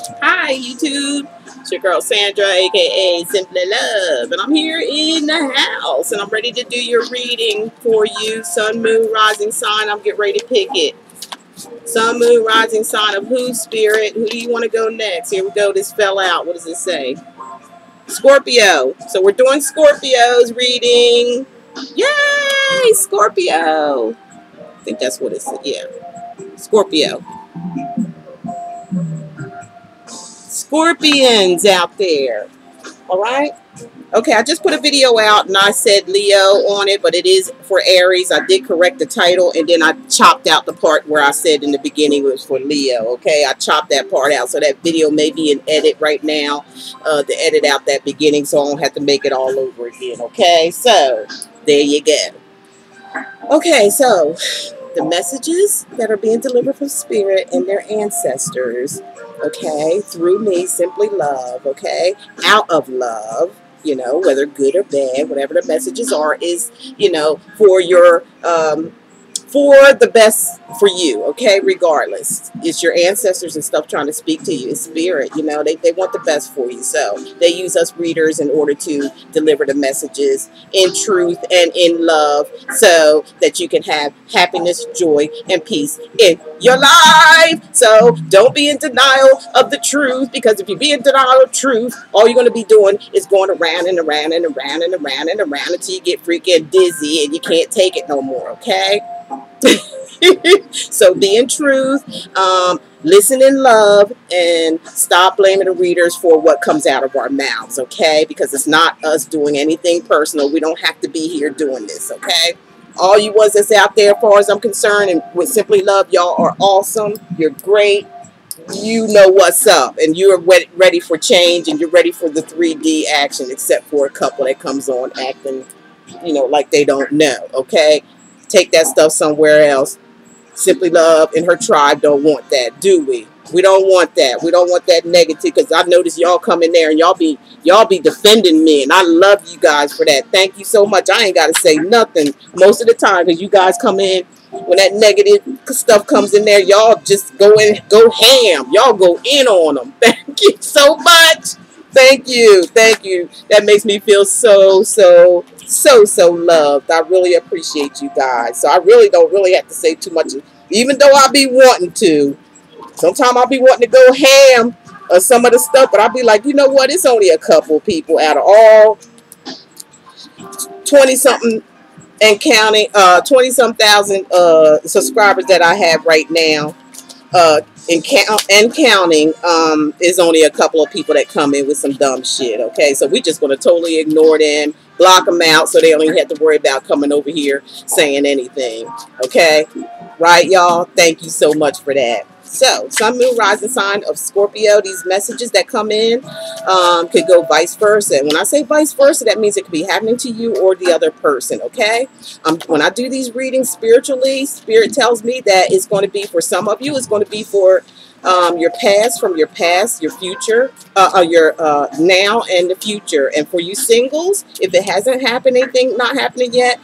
Hi YouTube, it's your girl Sandra aka Simply Love, and I'm here in the house and I'm ready to do your reading for you. Sun, moon, rising sign. I'm getting ready to pick it. Sun, moon, rising sign of who, spirit? Who do you want to go next? Here we go. This fell out. What does it say? Scorpio. So we're doing Scorpio's reading. Yay, Scorpio. I think that's what it said. Yeah, Scorpio. Scorpions out there. All right. Okay, I just put a video out and I said Leo on it, but it is for Aries. I did correct the title and then I chopped out the part where I said in the beginning it was for Leo. Okay, I chopped that part out. So that video may be an edit right now to edit out that beginning so I don't have to make it all over again. Okay, so there you go. Okay, so the messages that are being delivered from Spirit and their ancestors, okay, through me, Simply Love, okay, out of love, you know, whether good or bad, whatever the messages are, is, you know, for your, for the best for you, okay, regardless. It's your ancestors and stuff trying to speak to you. It's spirit, you know, they want the best for you. So they use us readers in order to deliver the messages in truth and in love so that you can have happiness, joy, and peace in your life. So don't be in denial of the truth, because if you be in denial of truth, all you're going to be doing is going around and around and around and around and around until you get freaking dizzy and you can't take it no more, okay? So be in truth, listen in love, and stop blaming the readers for what comes out of our mouths, okay? Because it's not us doing anything personal. We don't have to be here doing this, okay? All you ones that's out there, as far as I'm concerned, and with Simply Love, y'all are awesome. You're great. You know what's up, and you're ready for change, and you're ready for the 3D action, except for a couple that comes on acting, you know, like they don't know, okay? Take that stuff somewhere else. Simply Love and her tribe don't want that, do we? We don't want that. We don't want that negative, because I notice y'all come in there and y'all be defending me, and I love you guys for that. Thank you so much. I ain't got to say nothing most of the time, because you guys come in when that negative stuff comes in there. Y'all just go ham. Y'all go in on them. Thank you so much. Thank you. Thank you. That makes me feel so loved. I really appreciate you guys. So I really don't have to say too much, even though I be wanting to. Sometimes I'll be wanting to go ham or some of the stuff, but I'll be like, you know what? It's only a couple people out of all 20 something and counting, 20 some thousand subscribers that I have right now. And counting, is only a couple of people that come in with some dumb shit, okay? So we just going to totally ignore them, block them out, so they don't even have to worry about coming over here saying anything, okay? Right, y'all? Thank you so much for that. So, Sun, Moon, Rising sign of Scorpio, these messages that come in could go vice versa. And when I say vice versa, that means it could be happening to you or the other person, okay? When I do these readings spiritually, Spirit tells me that it's going to be for some of you, it's going to be for your past, from your past, your future, your now and the future. And for you singles, if it hasn't happened, anything not happening yet,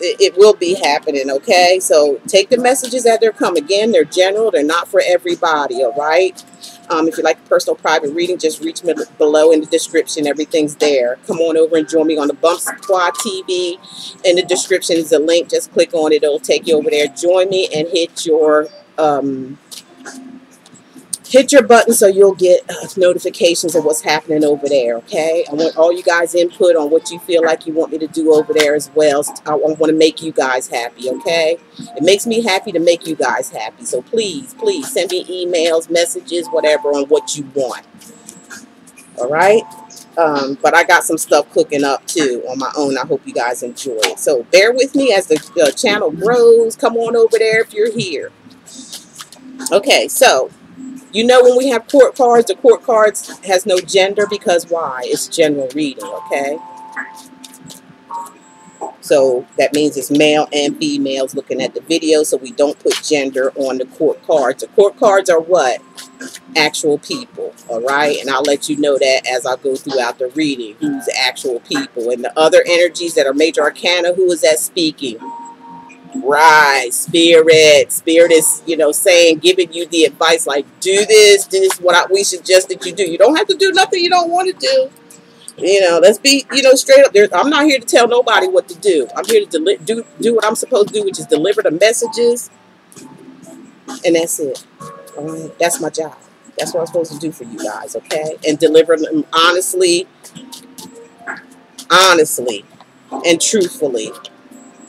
it will be happening, okay? So take the messages as they're come. Again, they're general. They're not for everybody, all right? If you like a personal private reading, just reach me below in the description. Everything's there. Come on over and join me on the BUMPSQUAD TV. In the description is a link. Just click on it. It'll take you over there. Join me and hit your button so you'll get notifications of what's happening over there, okay? I want all you guys' input on what you feel like you want me to do over there as well. I want to make you guys happy, okay? It makes me happy to make you guys happy. So please, please send me emails, messages, whatever, on what you want. All right? But I got some stuff cooking up too on my own. I hope you guys enjoy it. So bear with me as the channel grows. Come on over there if you're here. Okay, so you know, when we have court cards, the court cards has no gender, because why? It's general reading, okay? So that means it's male and females looking at the video, so we don't put gender on the court cards. The court cards are what? Actual people, all right? And I'll let you know that as I go throughout the reading, who's actual people. And the other energies that are major arcana, who is that speaking? Right, spirit. Spirit is, you know, saying, giving you the advice like, do this is what we suggest that you do. You don't have to do nothing you don't want to do. You know, let's be, you know, straight up there. I'm not here to tell nobody what to do. I'm here to do what I'm supposed to do, which is deliver the messages. And that's it. All right, that's my job. That's what I'm supposed to do for you guys, okay? And deliver them honestly, and truthfully.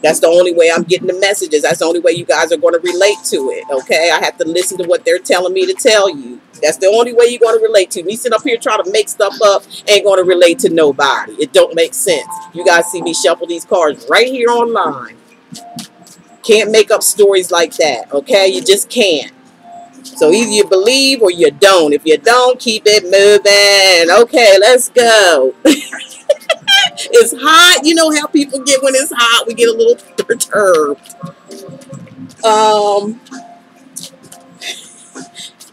That's the only way I'm getting the messages. That's the only way you guys are going to relate to it, okay? I have to listen to what they're telling me to tell you. That's the only way you're going to relate to. Me sitting up here trying to make stuff up ain't going to relate to nobody. It don't make sense. You guys see me shuffle these cards right here online. Can't make up stories like that, okay? You just can't. So either you believe or you don't. If you don't, keep it moving. Okay, let's go. It's hot. You know how people get when it's hot. We get a little perturbed.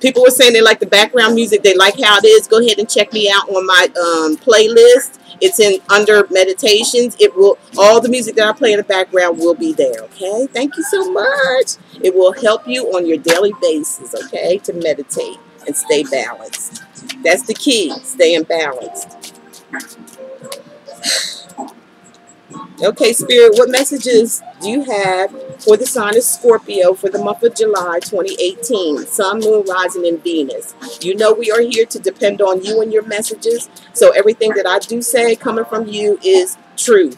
People were saying they like the background music. They like how it is. Go ahead and check me out on my playlist. It's in under meditations. It will, all the music that I play in the background will be there. Okay. Thank you so much. It will help you on your daily basis. Okay. To meditate and stay balanced. That's the key. Staying balanced. Okay, Spirit, what messages do you have for the sign of Scorpio for the month of July 2018? Sun, Moon, Rising, and Venus. You know we are here to depend on you and your messages. So everything that I do say coming from you is truth.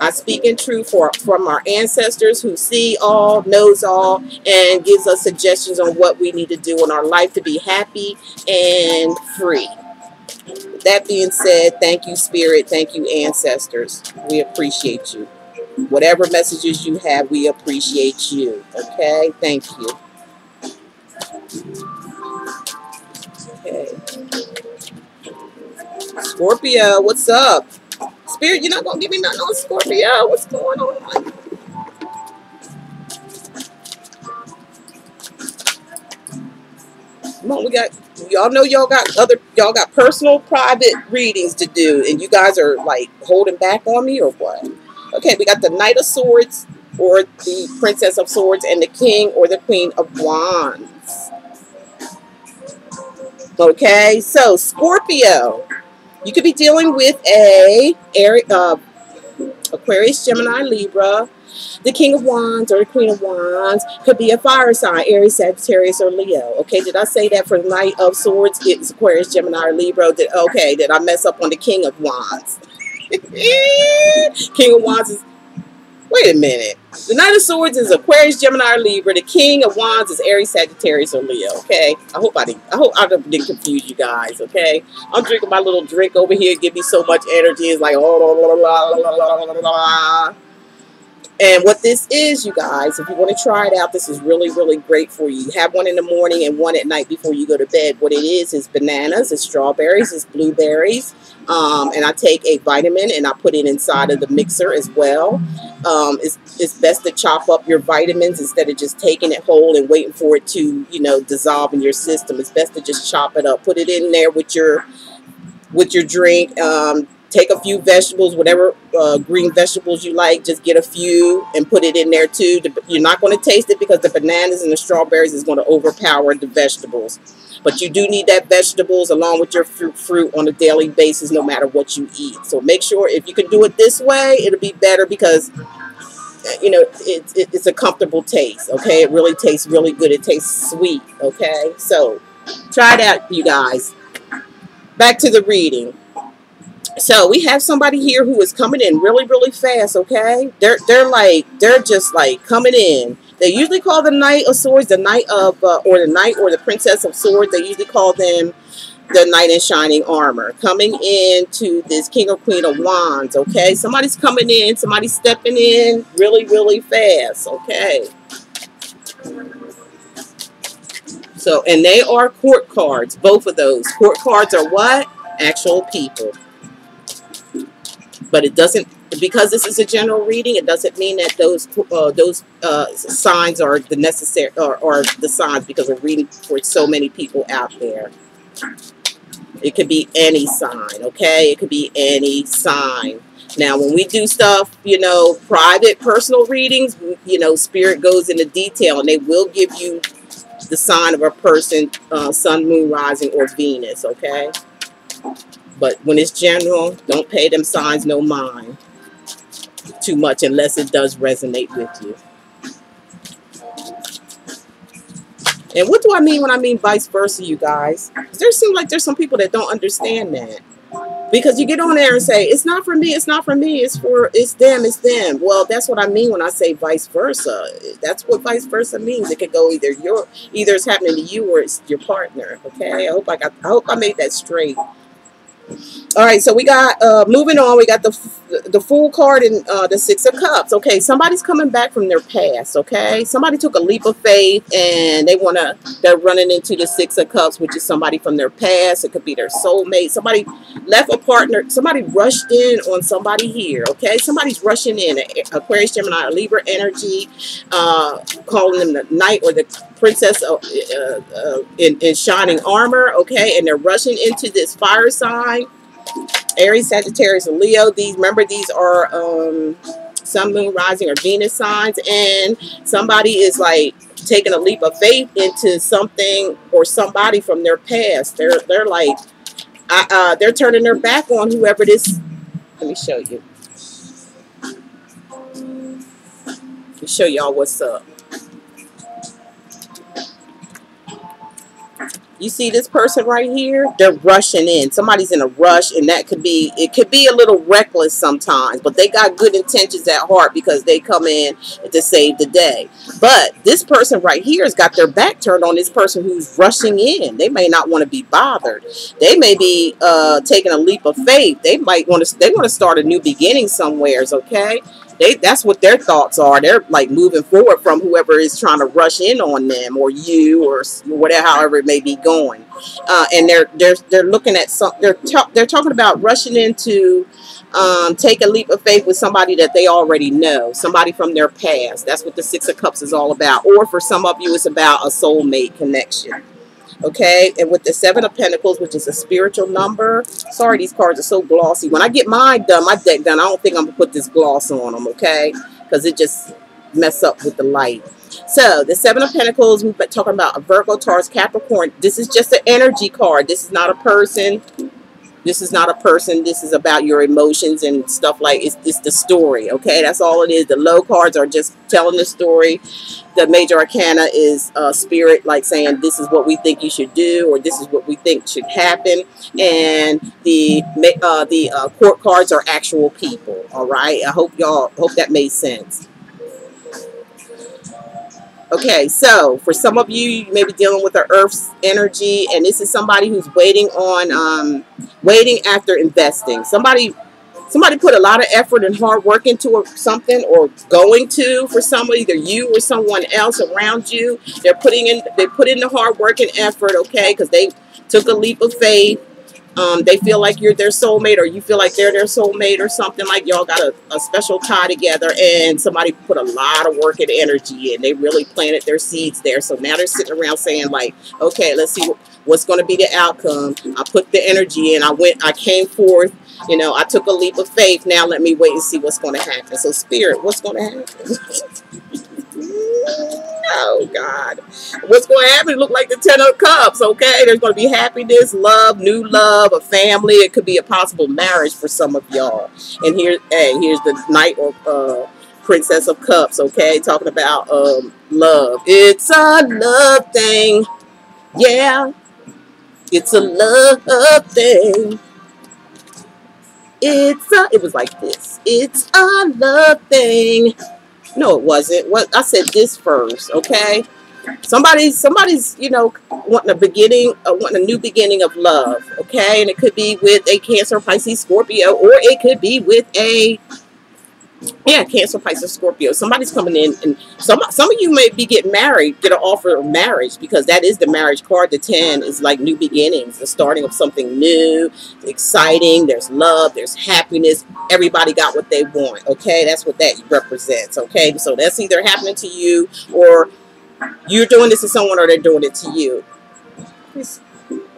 I speak in truth from our ancestors who see all, knows all, and gives us suggestions on what we need to do in our life to be happy and free. That being said, thank you, Spirit. Thank you, ancestors. We appreciate you. Whatever messages you have, we appreciate you. Okay? Thank you. Okay. Scorpio, what's up? Spirit, you're not going to give me nothing on Scorpio. What's going on? Come on, we got, y'all know y'all got personal private readings to do, and you guys are like holding back on me or what? Okay, we got the Knight of Swords or the Princess of Swords and the King or the Queen of Wands. Okay, so Scorpio, you could be dealing with a Aquarius, Gemini, Libra. The King of Wands or the Queen of Wands could be a fire sign, Aries, Sagittarius, or Leo. Okay, did I say that for the Knight of Swords? It's Aquarius, Gemini, or Libra. Did I mess up on the King of Wands? King of Wands is, wait a minute. The Knight of Swords is Aquarius, Gemini, or Libra. The King of Wands is Aries, Sagittarius, or Leo. Okay, I hope I didn't confuse you guys. Okay, I'm drinking my little drink over here. Give me so much energy. It's like oh. And what this is, you guys, if you want to try it out, this is really, really great for you. Have one in the morning and one at night before you go to bed. What it is bananas, it's strawberries, it's blueberries. And I take a vitamin and I put it inside of the mixer as well. It's best to chop up your vitamins instead of just taking it whole and waiting for it to, you know, dissolve in your system. It's best to just chop it up. Put it in there with your drink. Take a few vegetables, whatever green vegetables you like. Just get a few and put it in there too. You're not going to taste it because the bananas and the strawberries is going to overpower the vegetables. But you do need that vegetables along with your fruit on a daily basis no matter what you eat. So make sure if you can do it this way, it'll be better because, you know, it's a comfortable taste, okay? It really tastes really good. It tastes sweet, okay? So try it out, you guys. Back to the reading. So we have somebody here who is coming in really, really fast, okay? They're just like coming in. They usually call the Knight of Swords the Knight of, or the Knight or the Princess of Swords. They usually call them the Knight in Shining Armor. Coming into this King or Queen of Wands, okay? Somebody's coming in. Somebody's stepping in really, really fast, okay? So, and they are court cards, both of those. Court cards are what? Actual people. But it doesn't, because this is a general reading, it doesn't mean that those signs are the necessary or the signs, because we're reading for so many people out there. It could be any sign, okay? It could be any sign. Now, when we do stuff, you know, private, personal readings, you know, spirit goes into detail, and they will give you the sign of a person, sun, moon, rising, or Venus, okay? But when it's general, don't pay them signs no mind too much unless it does resonate with you. And what do I mean when I mean vice versa, you guys? There seems like there's some people that don't understand that. Because you get on there and say, it's not for me, it's not for me, it's them, it's them. Well, that's what I mean when I say vice versa. That's what vice versa means. It could go either it's happening to you or it's your partner. Okay, I hope I made that straight. All right, so we got moving on. We got the Fool card and the Six of Cups. Okay, somebody's coming back from their past. Okay, somebody took a leap of faith and they're running into the Six of Cups, which is somebody from their past. It could be their soulmate. Somebody left a partner. Somebody rushed in on somebody here. Okay, somebody's rushing in. Aquarius, Gemini, or Libra energy, calling them the Knight or the Princess in shining armor. Okay, and they're rushing into this fire sign. Aries, Sagittarius, and Leo. Remember, these are sun, moon, rising, or Venus signs, and somebody is like taking a leap of faith into something or somebody from their past. They're like they're turning their back on whoever this. Let me show you. Let me show y'all what's up. You see this person right here? They're rushing in. Somebody's in a rush, and it could be a little reckless sometimes, but they got good intentions at heart because they come in to save the day. But this person right here has got their back turned on this person who's rushing in. They may not want to be bothered. They may be taking a leap of faith. They want to start a new beginning somewheres, okay? That's what their thoughts are. They're like moving forward from whoever is trying to rush in on them, or you, or whatever, however it may be going. And they're looking at they're talking about rushing into take a leap of faith with somebody that they already know, somebody from their past. That's what the Six of Cups is all about. Or for some of you, it's about a soulmate connection. Okay, and with the Seven of Pentacles, which is a spiritual number. Sorry, these cards are so glossy. When I get mine done, my deck done, I don't think I'm going to put this gloss on them, okay? Because it just mess up with the light. So, the Seven of Pentacles, we've been talking about a Virgo, Taurus, Capricorn. This is just an energy card. This is not a person. This is not a person. This is about your emotions and stuff like it's the story, okay? That's all it is. The low cards are just telling the story. The major arcana is spirit, like saying this is what we think you should do, or this is what we think should happen. And the court cards are actual people, all right? I hope that made sense. Okay, so for some of you, you may be dealing with the Earth's energy, and this is somebody who's waiting after investing. Somebody put a lot of effort and hard work into something, or going to, for somebody, either you or someone else around you. They put in the hard work and effort, okay, because they took a leap of faith. They feel like you're their soulmate, or you feel like they're their soulmate, or something, like y'all got a special tie together, and somebody put a lot of work and energy in. They really planted their seeds there. So now they're sitting around saying like, okay, let's see what's going to be the outcome. I put the energy in. I came forth. You know, I took a leap of faith. Now let me wait and see what's going to happen. So Spirit, what's going to happen? Oh, God. What's going to happen? Look like the Ten of Cups, okay? There's going to be happiness, love, new love, a family. It could be a possible marriage for some of y'all. And here's the Knight or Princess of Cups, okay? Talking about love. It's a love thing. Yeah. It's a love thing. It was like this. It's a love thing. No, it wasn't. What I said this first, okay? Somebody's, you know, wanting a new beginning of love, okay? And it could be with a Cancer, Pisces, Scorpio, or it could be with a Cancer, Pisces, Scorpio. Somebody's coming in, and some of you may be getting married, get an offer of marriage, because that is the marriage card. The 10 is like new beginnings, the starting of something new, exciting. There's love, there's happiness. Everybody got what they want, okay? That's what that represents, okay? So that's either happening to you, or you're doing this to someone, or they're doing it to you.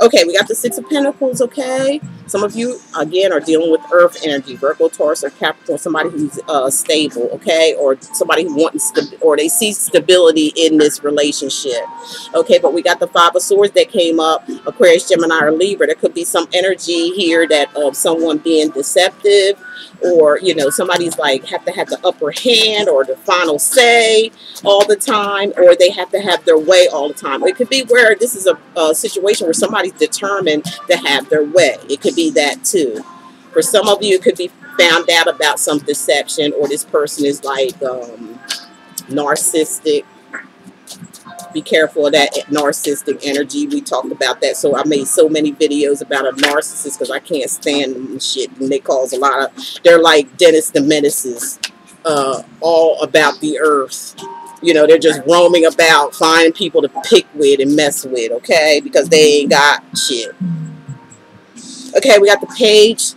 Okay, we got the Six of Pentacles, okay? Some of you, again, are dealing with earth energy, Virgo, Taurus, or Capricorn, somebody who's stable, okay? Or somebody who wants to, or they see stability in this relationship, okay? But we got the Five of Swords that came up, Aquarius, Gemini, or Libra. There could be some energy here that of someone being deceptive, or, you know, somebody's like have to have the upper hand or the final say all the time, or they have to have their way all the time. It could be where this is a situation where somebody's determined to have their way. It could be that too. For some of you, it could be found out about some deception, or this person is like narcissistic. Be careful of that narcissistic energy. We talked about that. So I made so many videos about a narcissist because I can't stand them and shit. And they cause a lot of, they're like Dennis the Menaces, all about the earth. You know, they're just roaming about, finding people to pick with and mess with, okay? Because they ain't got shit. Okay, we got the page.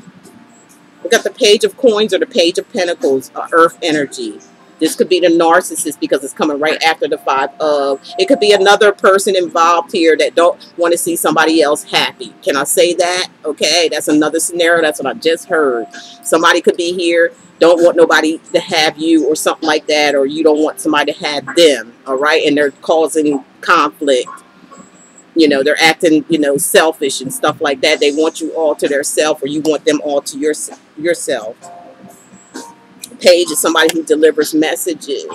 We got the Page of Coins, or the Page of Pentacles, earth energy. This could be the narcissist because it's coming right after the Five of. It could be another person involved here that don't want to see somebody else happy. Can I say that? Okay, that's another scenario. That's what I just heard. Somebody could be here, don't want nobody to have you or something like that, or you don't want somebody to have them, all right? And they're causing conflict. You know, they're acting, you know, selfish and stuff like that. They want you all to their self, or you want them all to yourself. Page is somebody who delivers messages.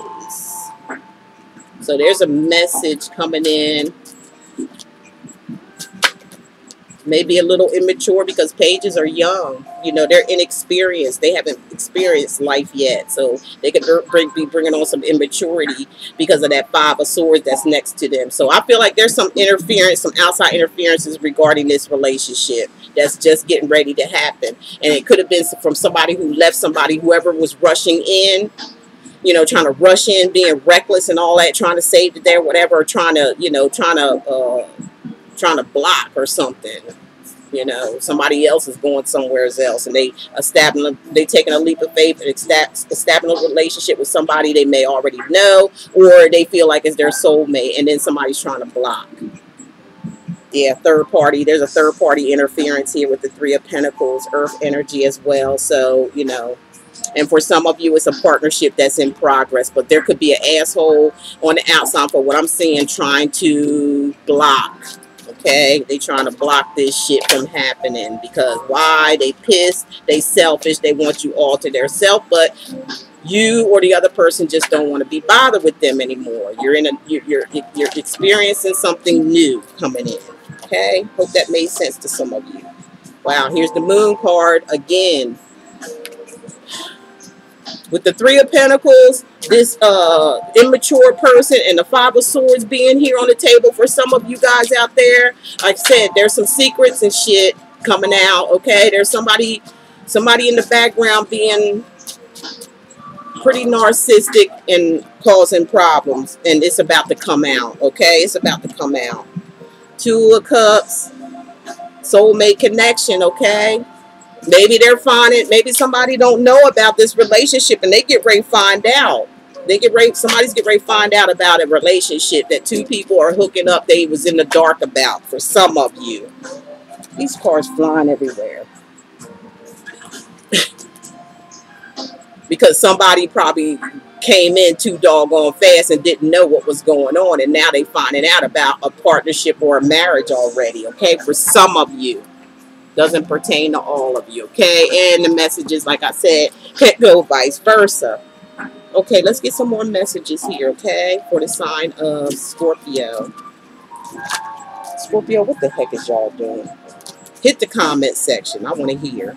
So there's a message coming in. Maybe a little immature because pages are young. You know, they're inexperienced. They haven't experienced life yet. So they could be bringing on some immaturity because of that Five of Swords that's next to them. So I feel like there's some interference, some outside interferences regarding this relationship that's just getting ready to happen. And it could have been from somebody who left somebody, whoever was rushing in, you know, trying to rush in, being reckless and all that, trying to save the day or whatever, or trying to, you know, trying to block or something. You know, somebody else is going somewhere else, and they taking a leap of faith and establishing a relationship with somebody they may already know, or they feel like it's their soulmate, and then somebody's trying to block. Yeah, third party. There's a third party interference here with the Three of Pentacles, earth energy as well. So, you know, and for some of you, it's a partnership that's in progress, but there could be an asshole on the outside for what I'm seeing trying to block. Okay, they trying to block this shit from happening because why? They pissed, they selfish, they want you all to their self, but you or the other person just don't want to be bothered with them anymore. You're experiencing something new coming in. Okay, hope that made sense to some of you. Wow, here's the Moon card again. With the Three of Pentacles, this immature person, and the Five of Swords being here on the table for some of you guys out there. Like I said, there's some secrets and shit coming out, okay? There's somebody in the background being pretty narcissistic and causing problems, and it's about to come out, okay? It's about to come out. Two of Cups, soulmate connection, okay? Maybe they're finding, maybe somebody don't know about this relationship and they get ready to find out. Somebody's get ready to find out about a relationship that two people are hooking up they was in the dark about for some of you. These cards flying everywhere. Because somebody probably came in too doggone fast and didn't know what was going on, and now they finding out about a partnership or a marriage already, okay? For some of you. Doesn't pertain to all of you, okay? And the messages, like I said, can't go vice versa. Okay, let's get some more messages here, okay? For the sign of Scorpio. Scorpio, what the heck is y'all doing? Hit the comment section. I want to hear.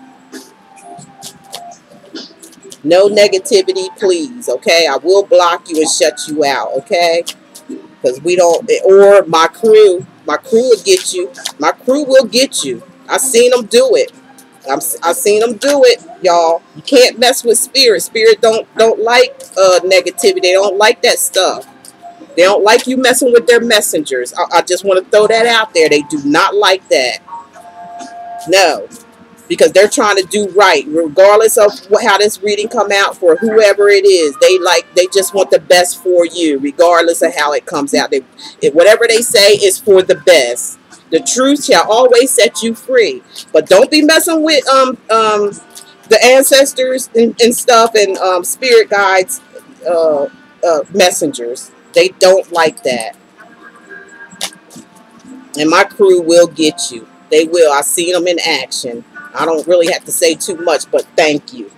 No negativity, please, okay? I will block you and shut you out, okay? Because we don't, or my crew will get you. My crew will get you. I seen them do it. I seen them do it, y'all. You can't mess with spirit. Spirit don't like negativity. They don't like that stuff. They don't like you messing with their messengers. I just want to throw that out there. They do not like that. No. Because they're trying to do right, regardless of how this reading come out for whoever it is. They just want the best for you, regardless of how it comes out. Whatever they say is for the best. The truth shall always set you free. But don't be messing with the ancestors and stuff, and spirit guides, messengers. They don't like that. And my crew will get you. They will. I've seen them in action. I don't really have to say too much, but thank you.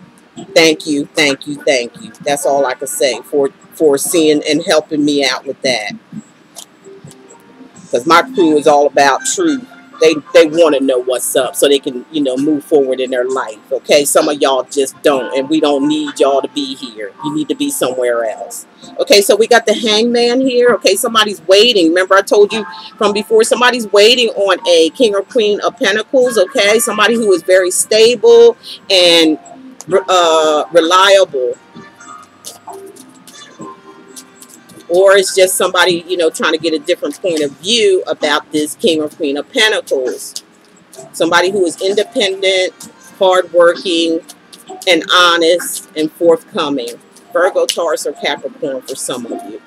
Thank you, thank you, thank you. That's all I can say for seeing and helping me out with that. Because my crew is all about truth. They want to know what's up so they can, you know, move forward in their life. Okay, some of y'all just don't, and we don't need y'all to be here. You need to be somewhere else. Okay, so we got the hangman here. Okay, somebody's waiting. Remember I told you from before, somebody's waiting on a king or queen of pentacles. Okay, somebody who is very stable and reliable. Or it's just somebody, you know, trying to get a different point of view about this king or queen of pentacles. Somebody who is independent, hardworking, and honest, and forthcoming. Virgo, Taurus, or Capricorn for some of you.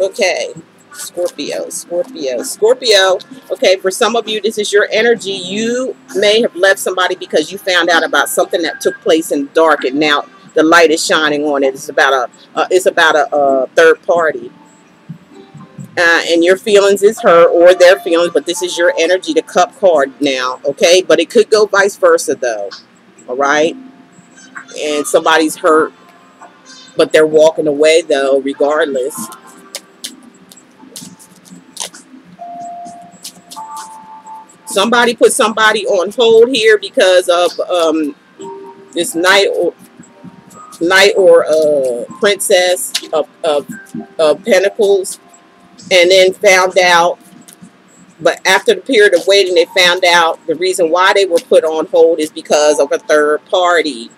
Okay, Scorpio, Scorpio, Scorpio. Okay, for some of you, this is your energy. You may have left somebody because you found out about something that took place in the dark, and now the light is shining on it. It's about a third party, and your feelings is her or their feelings. But this is your energy, the Cup card now. Okay, but it could go vice versa though. All right, and somebody's hurt, but they're walking away though, regardless. Somebody put somebody on hold here because of this knight or princess of pentacles, and then found out, but after the period of waiting, they found out the reason why they were put on hold is because of a third party.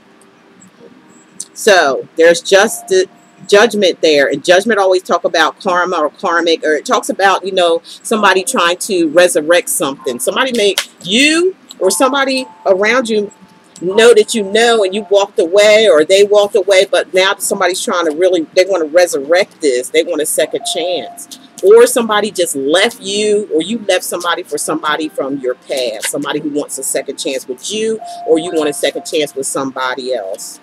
So there's just the judgment there, and judgment always talk about karma or karmic, or it talks about, you know, somebody trying to resurrect something. Somebody may, you or somebody around you know that you know, and you walked away, or they walked away, but now somebody's trying to really, they want to resurrect this. They want a second chance. Or somebody just left you, or you left somebody for somebody from your past, somebody who wants a second chance with you, or you want a second chance with somebody else.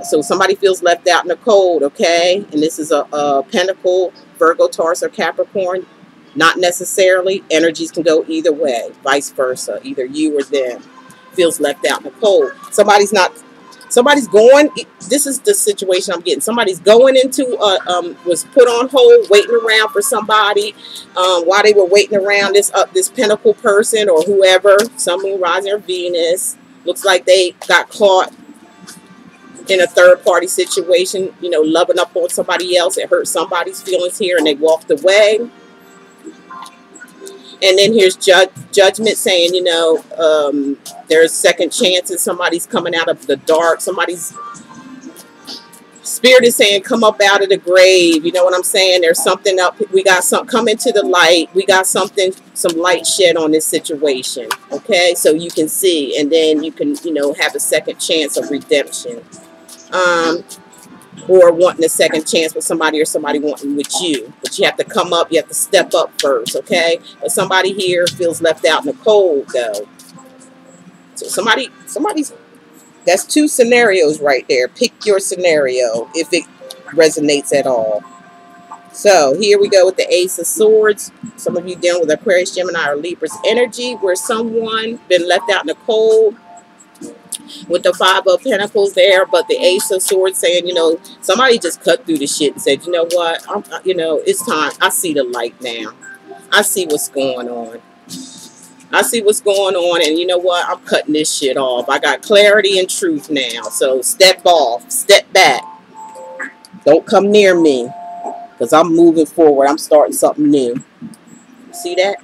So somebody feels left out in the cold. Okay, and this is a pentacle, Virgo, Taurus, or Capricorn. Not necessarily. Energies can go either way, vice versa, either you or them. Feels left out in the cold. Somebody's going, this is the situation I'm getting. Somebody's going into, was put on hold, waiting around for somebody, while they were waiting around this pentacle person or whoever, Sun, Moon, Rising, or Venus. Looks like they got caught in a third party situation, you know, loving up on somebody else. It hurt somebody's feelings here, and they walked away. And then here's judgment saying, you know, there's second chances. Somebody's coming out of the dark. Somebody's spirit is saying, come up out of the grave. You know what I'm saying? There's something up. We got something coming to the light. We got something, some light shed on this situation. Okay, so you can see, and then you can, you know, have a second chance of redemption. Or wanting a second chance with somebody, or somebody wanting with you. But you have to come up, you have to step up first, okay? But somebody here feels left out in the cold, though. So somebody's, that's two scenarios right there. Pick your scenario if it resonates at all. So here we go with the Ace of Swords. Some of you dealing with Aquarius, Gemini, or Libra's energy, where someone been left out in the cold. With the Five of Pentacles there, but the Ace of Swords saying, you know, somebody just cut through the shit and said, you know what, you know, it's time. I see the light now. I see what's going on. I see what's going on, and you know what, I'm cutting this shit off. I got clarity and truth now. So step off, step back. Don't come near me, because I'm moving forward. I'm starting something new. See that?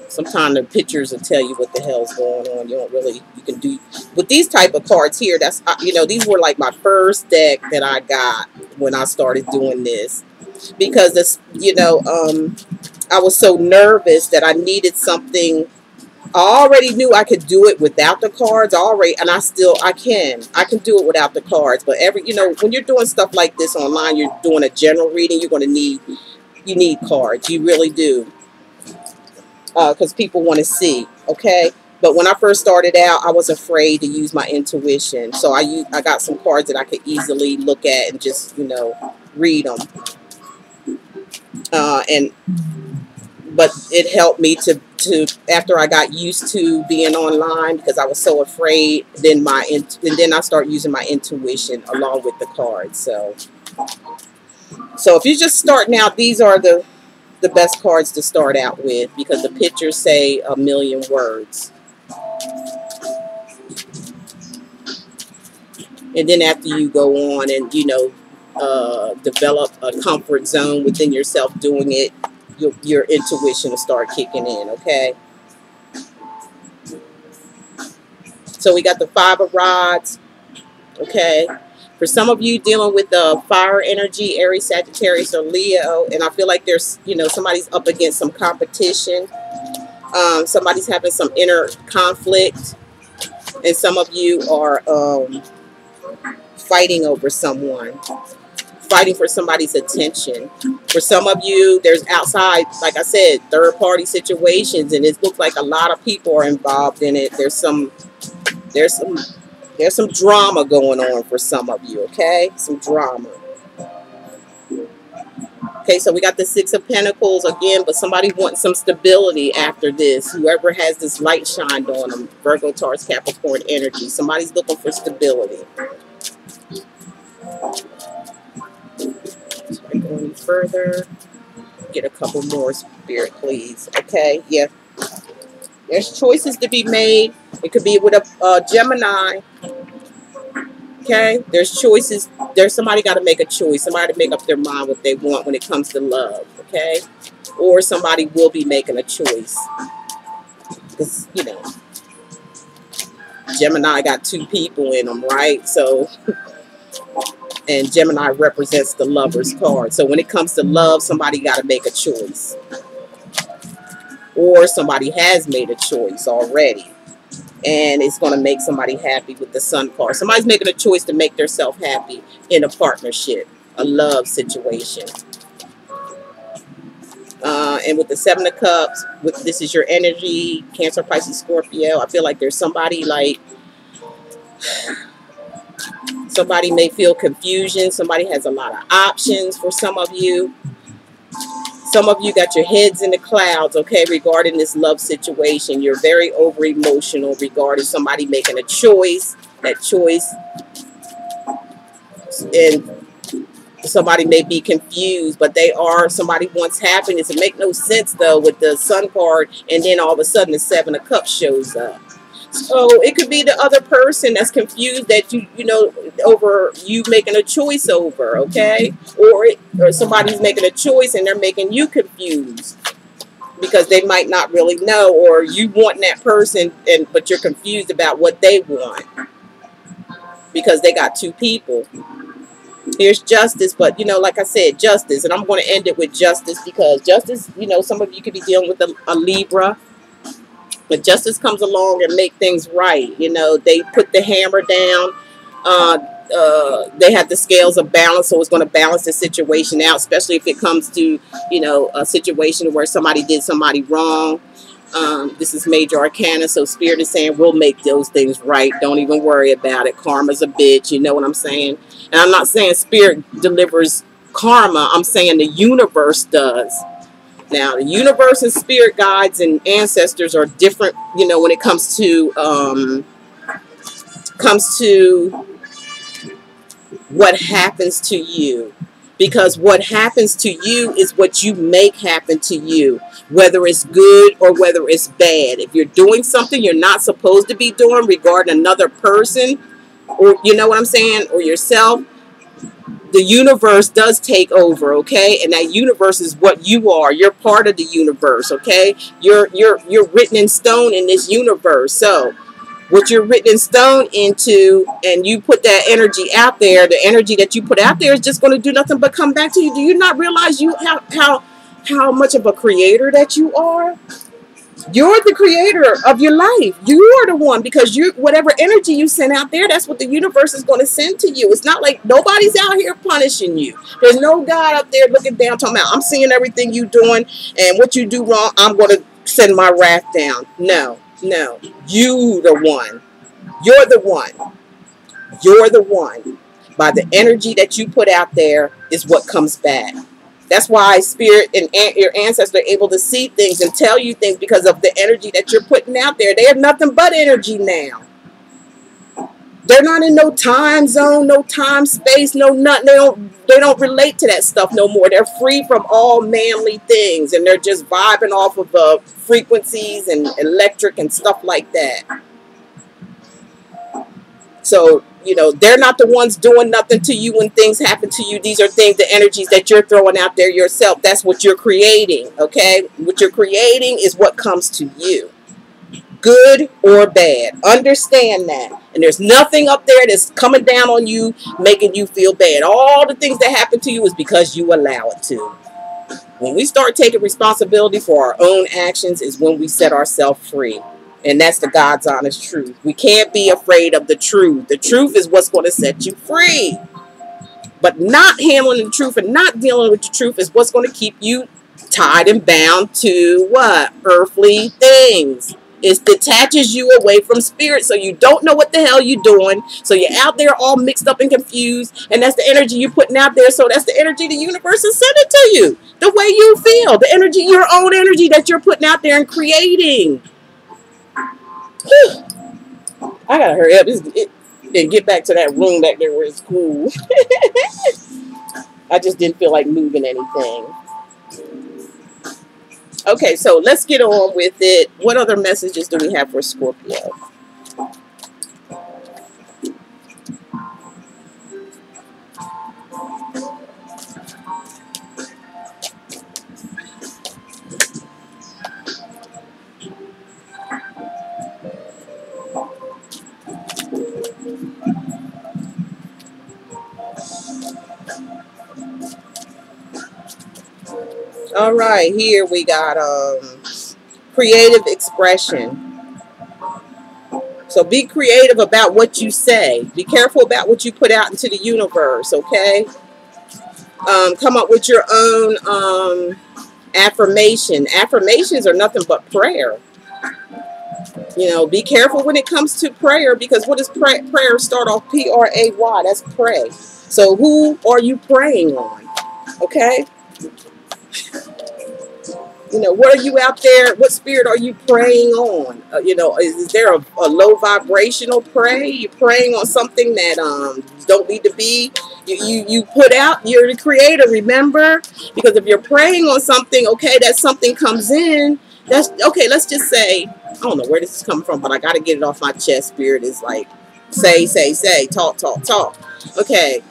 Sometimes the pictures will tell you what the hell's going on. You don't really, you can do, with these type of cards here, that's, you know, these were like my first deck that I got when I started doing this. Because this, you know, I was so nervous that I needed something. I already knew I could do it without the cards already, and I can do it without the cards. But you know, when you're doing stuff like this online, you're doing a general reading, you're going to need, you need cards. You really do. because people want to see, okay? But when I first started out, I was afraid to use my intuition. So I got some cards that I could easily look at and just, you know, read them. But it helped me to after I got used to being online, because I was so afraid, then I start using my intuition along with the cards. So if you're just starting out, these are the best cards to start out with, because the pictures say a million words. And then after you go on and, you know, develop a comfort zone within yourself doing it, your intuition will start kicking in, okay? So we got the 5 of Rods, okay? For some of you dealing with the fire energy, Aries, Sagittarius, or Leo, and I feel like there's, you know, somebody's up against some competition. Somebody's having some inner conflict, and some of you are fighting over someone, fighting for somebody's attention. For some of you, there's outside, like I said, third-party situations, and it looks like a lot of people are involved in it. There's some drama going on for some of you, okay? Some drama. Okay, so we got the 6 of Pentacles again, but somebody wants some stability after this. Whoever has this light shined on them, Virgo, Taurus, Capricorn energy. Somebody's looking for stability. So I go any further. Get a couple more, Spirit, please. Okay, yeah. There's choices to be made. It could be with a Gemini. Okay, there's choices. There's somebody got to make a choice. Somebody to make up their mind what they want when it comes to love. Okay, or somebody will be making a choice. Because, you know, Gemini got 2 people in them, right? So, and Gemini represents the Lover's card. So when it comes to love, somebody got to make a choice. Or somebody has made a choice already. And it's going to make somebody happy with the Sun card. Somebody's making a choice to make themselves happy in a partnership, a love situation. And with the 7 of Cups, this is your energy, Cancer, Pisces, Scorpio. I feel like there's somebody like... Somebody may feel confusion. Somebody has a lot of options for some of you. Some of you got your heads in the clouds, okay, regarding this love situation. You're very over-emotional regarding somebody making a choice. That choice. And somebody may be confused, but somebody wants happiness. It makes no sense, though, with the Sun card, and then all of a sudden the 7 of Cups shows up. So it could be the other person that's confused that you know, over you making a choice over, okay? Or somebody's making a choice and they're making you confused because they might not really know, or you want that person but you're confused about what they want because they got 2 people. Here's Justice, but, you know, like I said, Justice, and I'm going to end it with Justice because Justice, you know, some of you could be dealing with a Libra. But Justice comes along and make things right. You know, they put the hammer down. They have the scales of balance, so it's going to balance the situation out, especially if it comes to, you know, a situation where somebody did somebody wrong. This is major arcana, so Spirit is saying we'll make those things right. Don't even worry about it. Karma's a bitch. You know what I'm saying? And I'm not saying Spirit delivers karma. I'm saying the universe does. Now, the universe and spirit guides and ancestors are different, you know, when it comes to what happens to you. Because what happens to you is what you make happen to you, whether it's good or whether it's bad. If you're doing something you're not supposed to be doing regarding another person, or, you know what I'm saying, or yourself, the universe does take over, okay? And that universe is what you are. You're part of the universe, okay? You're written in stone in this universe. So what you're written in stone into, and you put that energy out there, the energy that you put out there is just going to do nothing but come back to you. Do you not realize how much of a creator that you are? You're the creator of your life. You are the one, because whatever energy you send out there, that's what the universe is going to send to you. It's not like nobody's out here punishing you. There's no God up there looking down talking about, I'm seeing everything you doing, and what you do wrong, I'm going to send my wrath down. No, no. You the one. You're the one. You're the one. By the energy that you put out there is what comes back. That's why spirit and your ancestors are able to see things and tell you things, because of the energy that you're putting out there. They have nothing but energy now. They're not in no time zone, no time space, no nothing. They don't relate to that stuff no more. They're free from all manly things, and they're just vibing off of frequencies and electric and stuff like that. So, you know, they're not the ones doing nothing to you when things happen to you. These are things, the energies that you're throwing out there yourself. That's what you're creating, okay? What you're creating is what comes to you, good or bad. Understand that. And there's nothing up there that's coming down on you, making you feel bad. All the things that happen to you is because you allow it to. When we start taking responsibility for our own actions is when we set ourselves free. And that's the God's honest truth. We can't be afraid of the truth. The truth is what's going to set you free. But not handling the truth and not dealing with the truth is what's going to keep you tied and bound to what? Earthly things. It detaches you away from spirit, so you don't know what the hell you're doing. So you're out there all mixed up and confused, and that's the energy you're putting out there. So that's the energy the universe is sending to you. The way you feel, the energy, your own energy that you're putting out there and creating. Whew. I gotta hurry up and get back to that room back there where it's cool. I just didn't feel like moving anything. Okay, so let's get on with it. What other messages do we have for Scorpio? All right, here we got creative expression. So be creative about what you say. Be careful about what you put out into the universe, okay? Come up with your own affirmation. Affirmations are nothing but prayer. You know, be careful when it comes to prayer, because what does prayer start off? P-R-A-Y, that's pray. So who are you praying on? Okay? You know, what are you out there? What spirit are you praying on? You know, is there a low vibrational pray? You're praying on something that don't need to be. You put out. You're the creator, remember? Because if you're praying on something, okay, that something comes in. That's okay. Let's just say, I don't know where this is coming from, but I got to get it off my chest. Spirit is like, say, talk, talk, talk. Okay.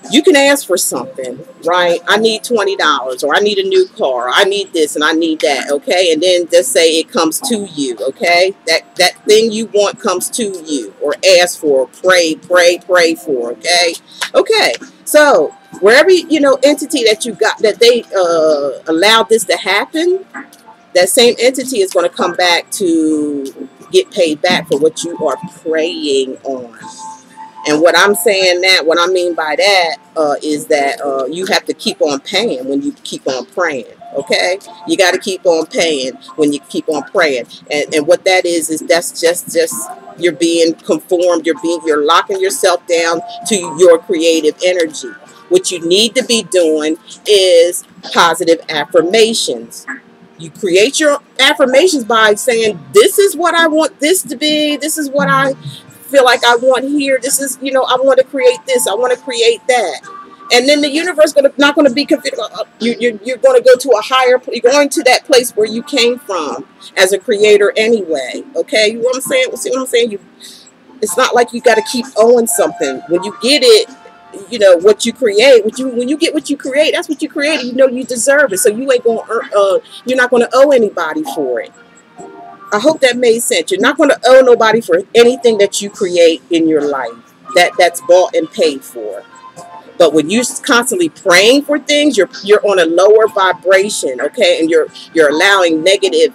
You can ask for something, right? I need $20, or I need a new car, or I need this and I need that, okay? And then just say it comes to you, okay? That thing you want comes to you, or ask for, pray for, okay? Okay, so wherever, you know, entity that you got, that they allowed this to happen, that same entity is going to come back to get paid back for what you are praying on. And what I'm saying that, what I mean by that is that you have to keep on paying when you keep on praying, okay? You got to keep on paying when you keep on praying. And what that is that's just you're being conformed, you're locking yourself down to your creative energy. What you need to be doing is positive affirmations. You create your affirmations by saying, this is what I want this to be, this is what I feel like I want here, this is, you know, I want to create this, I want to create that. And then the universe not going to be confused. You're going to go to a higher, you're going to that place where you came from as a creator anyway, okay? You know what I'm saying? See what I'm saying? It's not like you got to keep owing something. When you get it, you know, what you create, when you get what you create, that's what you created. You know you deserve it, so you ain't going to you're not going to owe anybody for it. I hope that made sense. You're not going to owe nobody for anything that you create in your life that's bought and paid for. But when you're constantly praying for things, you're on a lower vibration, okay? And you're allowing negative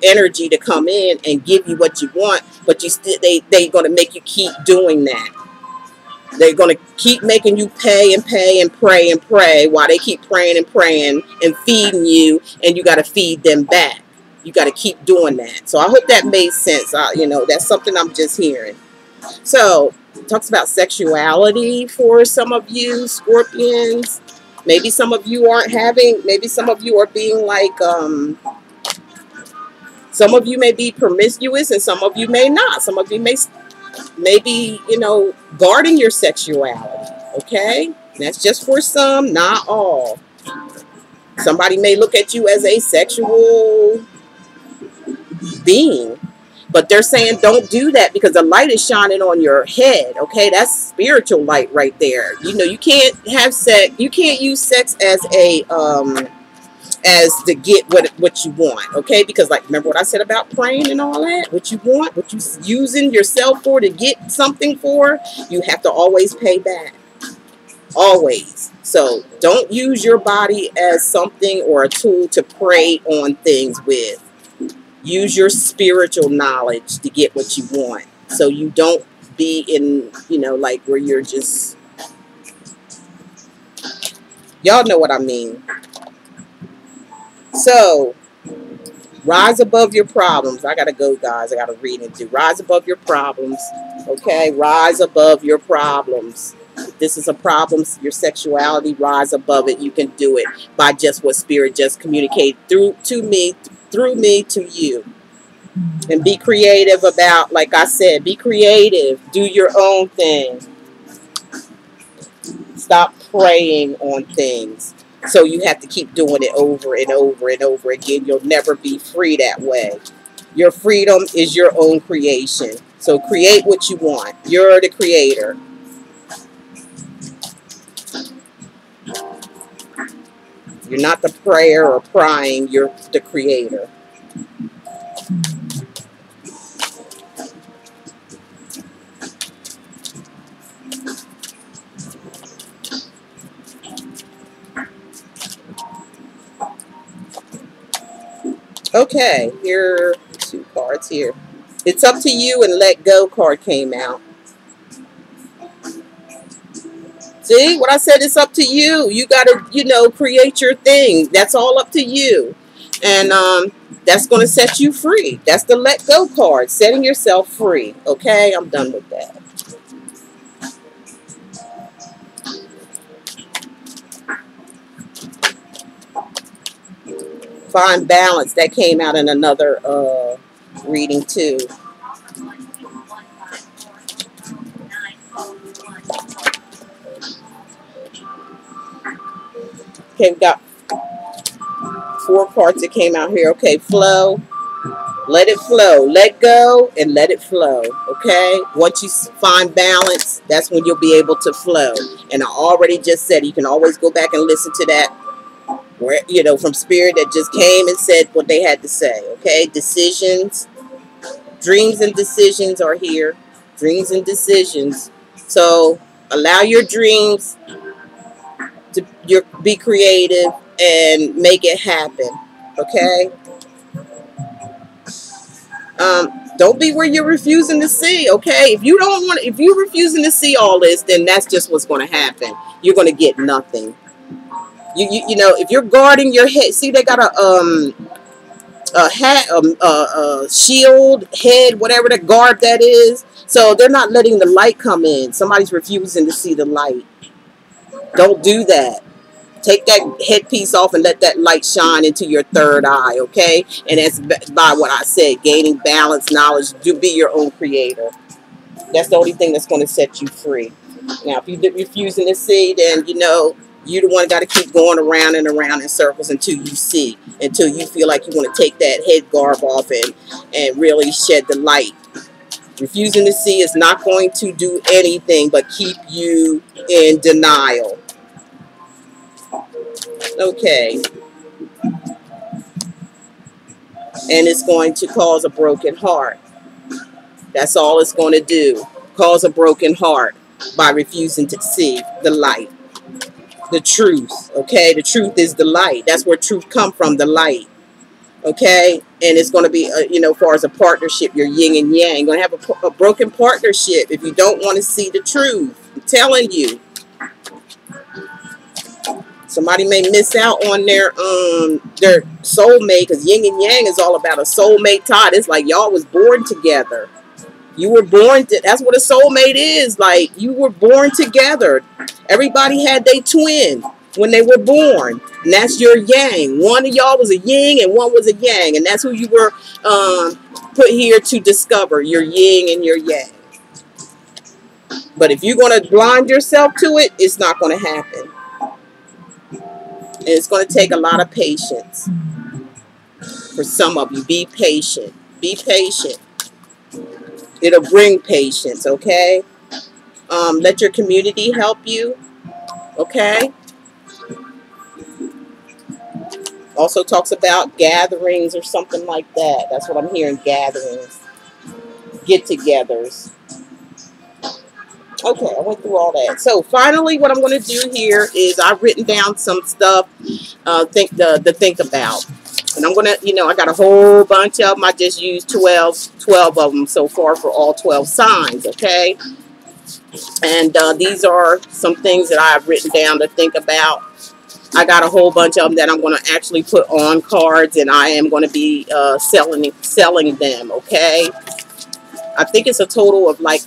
energy to come in and give you what you want, but you still they're going to make you keep doing that. They're going to keep making you pay and pay and pray while they keep praying and praying and feeding you, and you got to feed them back. You got to keep doing that. So I hope that made sense. You know, that's something I'm just hearing. So it talks about sexuality for some of you Scorpions. Maybe some of you aren't having, maybe some of you are being like, some of you may be promiscuous and some of you may not. Some of you may be, you know, guarding your sexuality. Okay? That's just for some, not all. Somebody may look at you as a sexual being, but they're saying don't do that because the light is shining on your head. Okay? That's spiritual light right there. You know, you can't have sex, you can't use sex as a as to get what you want, okay? Because like, remember what I said about praying and all that? What you want, what you using yourself for to get something for, you have to always pay back. Always. So don't use your body as something or a tool to prey on things with. Use your spiritual knowledge to get what you want. So you don't be in, you know, like where you're just, y'all know what I mean. So, rise above your problems. I got to go, guys. I got to read and do. Rise above your problems. Okay? Rise above your problems. If this is a problem, your sexuality, rise above it. You can do it by just what Spirit just communicated through me to you. And be creative about, like I said, be creative. Do your own thing. Stop preying on things. So you have to keep doing it over and over and over again. You'll never be free that way. Your freedom is your own creation. So create what you want. You're the creator. You're not the prayer or prying. You're the creator. Okay, here are 2 cards here. It's up to you and let go card came out. See what I said? It's up to you. You got to, you know, create your thing. That's all up to you. And that's going to set you free. That's the let go card, setting yourself free. Okay, I'm done with that. Find balance. That came out in another reading too. Okay, we got 4 cards that came out here. Okay, flow. Let it flow. Let go and let it flow. Okay? Once you find balance, that's when you'll be able to flow. And I already just said, you can always go back and listen to that, where, you know, from Spirit that just came and said what they had to say. Okay? Decisions. Dreams and decisions are here. Dreams and decisions. So allow your dreams to be creative and make it happen. Okay? Don't be where you're refusing to see. Okay? If you're refusing to see all this, then that's just what's going to happen. You're going to get nothing. You know, if you're guarding your head, see, they got a hat, shield, head, whatever the guard that is. So they're not letting the light come in. Somebody's refusing to see the light. Don't do that. Take that headpiece off and let that light shine into your third eye, okay? And that's by what I said, gaining balance, knowledge, be your own creator. That's the only thing that's going to set you free. Now, if you're refusing to see, then, you know, you're the one got to keep going around and around in circles until you see, until you feel like you want to take that head garb off and really shed the light. Refusing to see is not going to do anything but keep you in denial. Okay. And it's going to cause a broken heart. That's all it's going to do. Cause a broken heart by refusing to see the light. The truth. Okay. The truth is the light. That's where truth comes from, the light. Okay. And it's going to be, you know, as far as a partnership, you're yin and yang. You're going to have a broken partnership if you don't want to see the truth. I'm telling you. Somebody may miss out on their soulmate, because yin and yang is all about a soulmate tie. It's like y'all was born together. You were born to, that's what a soulmate is. Like, you were born together. Everybody had their twin when they were born. And that's your yang. One of y'all was a yin and one was a yang. And that's who you were put here to discover, your yin and your yang. But if you're going to blind yourself to it, it's not going to happen. And it's going to take a lot of patience. For some of you, be patient. Be patient. It'll bring patience, okay? Let your community help you, okay? Also talks about gatherings or something like that. That's what I'm hearing, gatherings. Get-togethers. Okay, I went through all that. So finally, what I'm going to do here is I've written down some stuff to think about. And I'm going to, you know, I got a whole bunch of them. I just used 12 of them so far for all 12 signs, okay? And these are some things that I've written down to think about. I got a whole bunch of them that I'm going to actually put on cards, and I am going to be selling them, okay? I think it's a total of like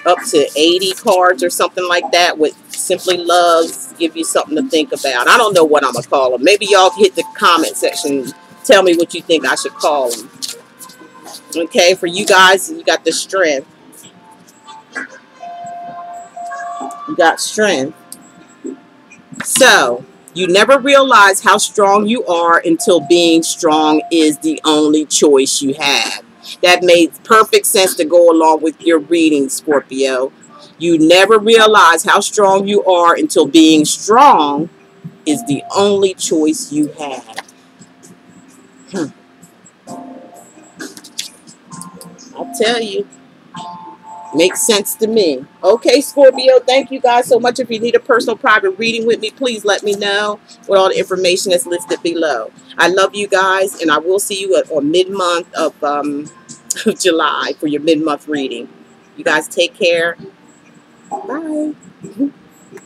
up to 80 cards or something like that with Simply Loves. Give you something to think about. I don't know what I'm going to call them. Maybe y'all hit the comment section. Tell me what you think I should call them. Okay, for you guys, you got the strength. You got strength. So, you never realize how strong you are until being strong is the only choice you have. That made perfect sense to go along with your reading, Scorpio. You never realize how strong you are until being strong is the only choice you have. I'll tell you. Makes sense to me. Okay, Scorpio, thank you guys so much. If you need a personal private reading with me, please let me know with all the information that's listed below. I love you guys, and I will see you on mid-month of July for your mid-month reading. You guys take care. Bye.